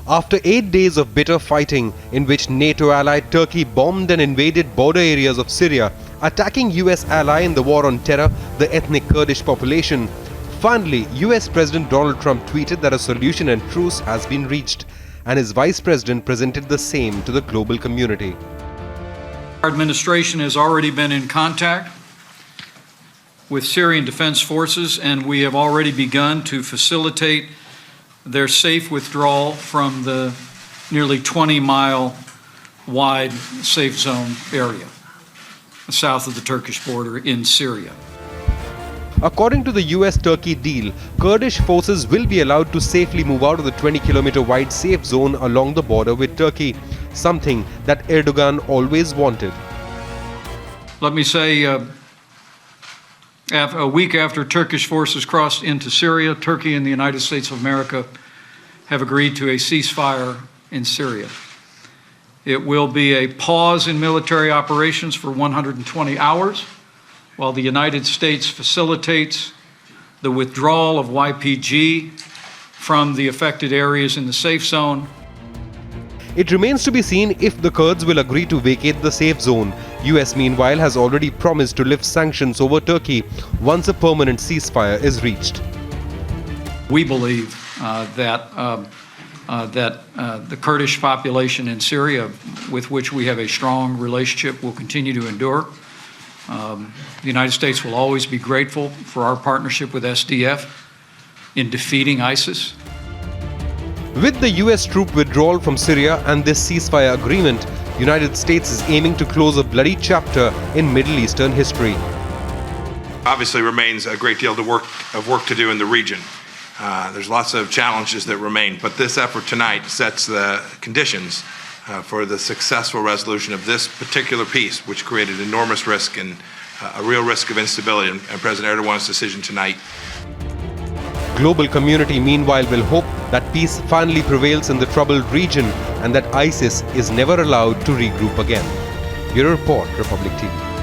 After 8 days of bitter fighting in which NATO ally Turkey bombed and invaded border areas of Syria, attacking US ally in the war on terror, the ethnic Kurdish population, finally US President Donald Trump tweeted that a solution and truce has been reached, and his vice president presented the same to the global community. Our administration has already been in contact with Syrian defense forces, and we have already begun to facilitate their safe withdrawal from the nearly 20-mile wide safe zone area south of the Turkish border in Syria. According to the US-Turkey deal, Kurdish forces will be allowed to safely move out of the 20-kilometer wide safe zone along the border with Turkey, something that Erdogan always wanted. Let me say, a week after Turkish forces crossed into Syria, Turkey and the United States of America have agreed to a ceasefire in Syria. It will be a pause in military operations for 120 hours, while the United States facilitates the withdrawal of YPG from the affected areas in the safe zone. It remains to be seen if the Kurds will agree to vacate the safe zone. US meanwhile has already promised to lift sanctions over Turkey once a permanent ceasefire is reached. We believe that the Kurdish population in Syria, with which we have a strong relationship, will continue to endure. The United States will always be grateful for our partnership with SDF in defeating ISIS. With the US troop withdrawal from Syria and this ceasefire agreement, United States is aiming to close a bloody chapter in Middle Eastern history. Obviously remains a great deal of work to do in the region. There's lots of challenges that remain, but this effort tonight sets the conditions for the successful resolution of this particular peace, which created enormous risk and a real risk of instability, and President Erdogan's decision tonight. Global community meanwhile will hope that peace finally prevails in the troubled region and that ISIS is never allowed to regroup again. Bureau Report, Republic TV.